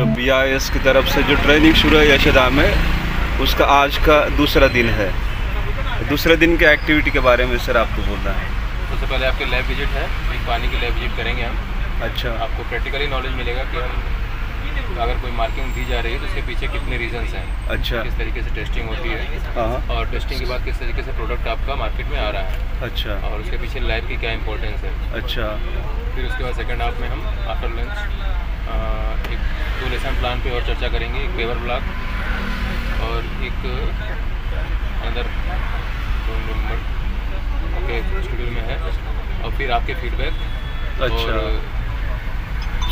जो BIS की तरफ से जो ट्रेनिंग शुरू है यशोदा में, उसका आज का दूसरा दिन है। दूसरे दिन के एक्टिविटी के बारे में सर आपको बोलना है। सबसे पहले आपके लैब विजिट है, एक पानी की लैब विजिट करेंगे हम। अच्छा। आपको प्रैक्टिकली नॉलेज मिलेगा कि हम अगर कोई मार्किंग दी जा रही है तो उसके पीछे कितने रीजंस हैं। अच्छा। किस तरीके से टेस्टिंग होती है। हाँ। और टेस्टिंग के बाद किस तरीके से प्रोडक्ट आपका मार्केट में आ रहा है। अच्छा। और उसके पीछे लैब की क्या इंपॉर्टेंस है। अच्छा। फिर उसके बाद सेकंड हाफ में हम आफ्टर लंच एक 2 लेसन प्लान पे और चर्चा करेंगे, एक पेपर ब्लॉक और एक अंदर ओके शेड्यूल में है, और फिर आपके फीडबैक। अच्छा।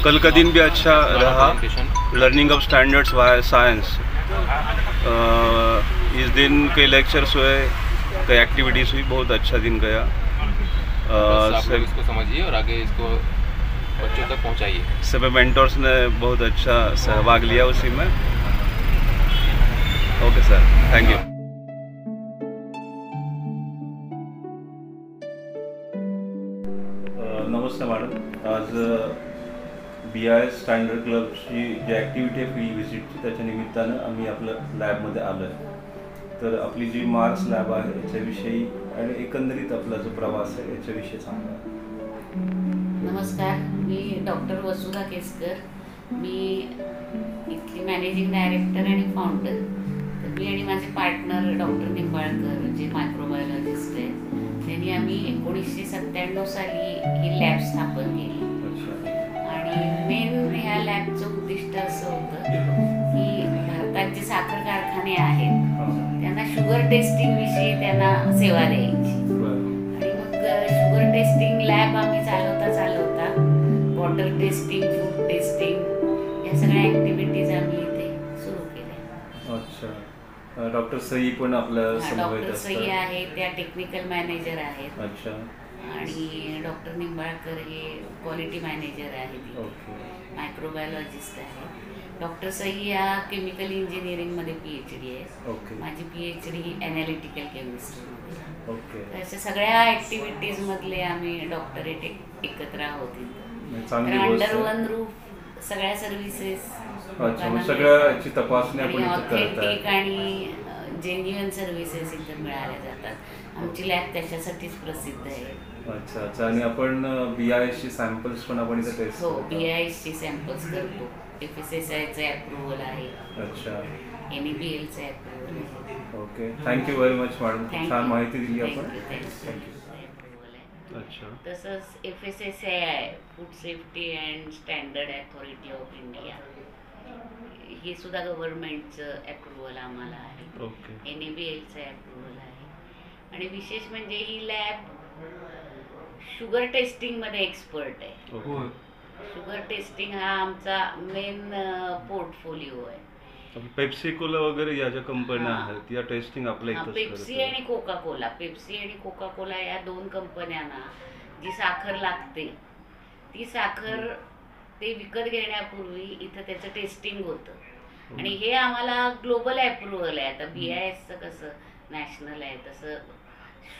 कल का दिन भी अच्छा रहा, लर्निंग ऑफ स्टैंडर्ड्स वाया साइंस। इस दिन के लेक्चर्स हुए, कई एक्टिविटीज़ हुई, बहुत अच्छा दिन गया। आप लोग इसको समझिए और आगे इसको बच्चों तक पहुंचाइए। सभी मेंटर्स ने बहुत अच्छा सहभाग लिया उसी में। Okay sir, thank you. Namaste madam, आज BIS स्टँडर्ड क्लबची जी ॲक्टिव्हिटी आहे फील्ड व्हिजिटची, त्याच्या निमित्तानं आम्ही आपलं लॅबमध्ये आलो आहे। तर आपली जी मार्स लॅब आहे याच्याविषयी आणि एकंदरीत आपला जो प्रवास आहे याच्याविषयी सांगा। नमस्कार, मी डॉक्टर वसुधा केसकर, मी इथली मॅनेजिंग डायरेक्टर आणि फाउंडर। तर मी आणि माझे पार्टनर डॉक्टर निंबाळकर जे मायक्रोबायोलॉजिस्ट आहेत, त्यांनी आम्ही 1997 साली ही लॅब स्थापन केली। आणि मेन ह्या लॅबचं उद्दिष्ट असं होतं की भारतात जे साखर कारखाने आहेत त्यांना शुगर टेस्टिंग विषयी त्यांना सेवा द्यायची। आणि मग शुगर टेस्टिंग लॅब आम्ही चालवता वॉटर टेस्टिंग, फूड टेस्टिंग या सगळ्या ॲक्टिव्हिटीज आम्ही इथे सुरू केल्या। अच्छा। डॉक्टर सई पण आपल्या डॉक्टर सई आहे, त्या टेक्निकल मॅनेजर आहेत। अच्छा। आणि डॉक्टर निंबाळकर हे क्वालिटी मॅनेजर आहेत, मायक्रोबायोलॉजिस्ट आहे। डॉक्टर सई या केमिकल इंजिनिअरिंगमध्ये PhD आहे, माझी PhD ॲनालिटिकल केमिस्ट्रीमध्ये। अशा सगळ्या ॲक्टिव्हिटीजमधले आम्ही डॉक्टरेट एकत्र आहोत इथं। अंडर वन रूफ सगळ्या सर्व्हिसेस, सगळ्याची तपासणी आपण ऑथेंटिक आणि जेन्युइन सर्व्हिसेस इथे मिळाल्या जातात। आमची लॅब त्याच्यासाठीच प्रसिद्ध आहे। अच्छा अच्छा। आणि आपण BIS ची सॅम्पल्स पण आपण इथे टेस्ट हो, BIS ची सॅम्पल्स करतो। FSSAIचं अप्रूव्हल आहे। अच्छा। NABLचं अप्रूव्हल आहे। Okay, thank you very much madam, छान माहिती दिली आपण। अच्छा। तसंच FSSAI food safety and standard authority of India हे सुद्धा गव्हर्नमेंटचं अप्रूव्हल आम्हाला आहे। NABLचं अप्रूव्हल आहे। आणि विशेष म्हणजे ही लॅब शुगर टेस्टिंगमध्ये एक्सपर्ट आहे। शुगर टेस्टिंग हा आमचा मेन पोर्टफोलिओ आहे। पेप्सिकोला वगैरे या ज्या कंपन्या आहेत या टेस्टिंग आपल्या इथं, पेप्सी आणि कोका कोला या 2 कंपन्यांना जी साखर लागते ती साखर ते विकत घेण्यापूर्वी इथं त्याचं टेस्टिंग होतं। आणि हे आम्हाला ग्लोबल अप्रूव्हल आहे। आता BISचं कसं नॅशनल आहे, तसं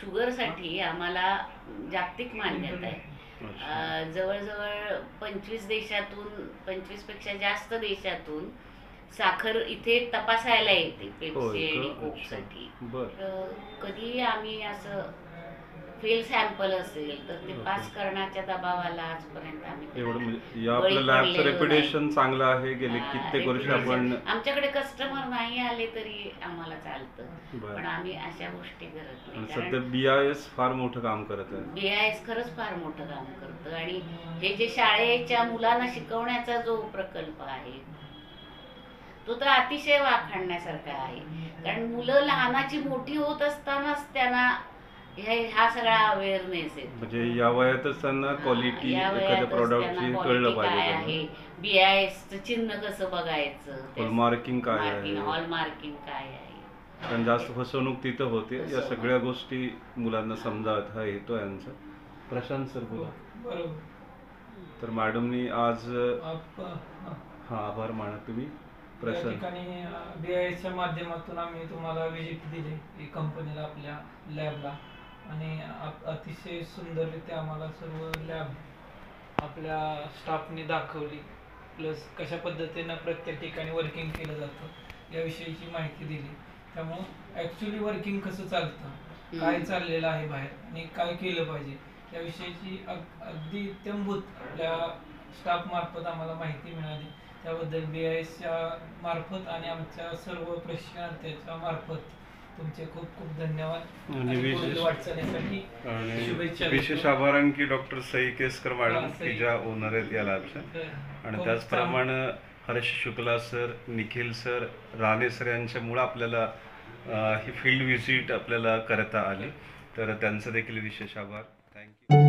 शुगरसाठी आम्हाला जागतिक मान्यता आहे। जवळजवळ 25 पेक्षा जास्त देशातून साखर इथे तपासायला येते पेप्सी आणि कोकसाठी। कधी आम्ही असं फेल सॅम्पल असेल तर ते पास करण्याच्या दबावाला आजपर्यंत आम्ही आपल्या लॅबचं रेप्युटेशन चांगलं आहे। गेले कित्येक वर्ष आपण आमच्याकडे कस्टमर नाही आले तरी आम्हाला चालतं, पण आम्ही अशा गोष्टी करत नाही। सध्या BIS फार मोठं काम करत आहे। BIS खरंच फार मोठं काम करतं। आणि हे जे शाळेच्या मुलांना शिकवण्याचा जो प्रकल्प आहे तो तर अतिशय वाखाणण्यासारखा आहे। कारण मुलं लहानाची मोठी होत असतानाच त्यांना हा सगळा अवेअरनेस आहे। म्हणजे या वयातच त्यांना क्वालिटी एखाद्या प्रॉडक्टची कळलं पाहिजे। BISचं चिन्ह कसं बघायचं, हॉलमार्किंग काय आहे, हॉलमार्किंग काय आहे, कारण जास्त फसवणूक तिथं होते। या सगळ्या गोष्टी मुलांना समजावत हा येतो यांचा। प्रशांत सर बोला। तर मॅडमनी आज आभार माना तुम्ही। या ठिकाणी BISच्या माध्यमातून आम्ही तुम्हाला व्हिजिट दिली कंपनीला, आपल्या लॅबला। आणि अतिशय सुंदररित्या आम्हाला सर्व लॅब आपल्या स्टाफने दाखवली। प्लस कशा पद्धतीनं प्रत्येक ठिकाणी वर्किंग केलं जातं याविषयीची माहिती दिली. त्यामुळं ॲक्च्युली वर्किंग कसं चालतं, काय चाललेलं आहे बाहेर आणि काय केलं पाहिजे याविषयीची अगदी इत्यंभूत आपल्या स्टाफ मार्फत आम्हाला माहिती मिळाली. त्याबद्दल BISच्या मार्फत आणि आमच्या सर्व प्रशिक्षणार्थ्याच्या मार्फत तुमचे खूप खूप धन्यवाद आणि पुढील वाटचालीसाठी शुभेच्छा विशेष देतो. आभार की डॉक्टर सई केसकर मॅडम हा, सई. की ज्या ओनर आहेत या लॅबच्या. आणि खूप त्याचप्रमाणे Harsh Shukla sir, Nikhil sir, Rane sir यांच्यामुळं आपल्याला ही फील्ड व्हिजिट आपल्याला करता आली. तर त्यांचं देखील विशेष आभार. थँक्यू.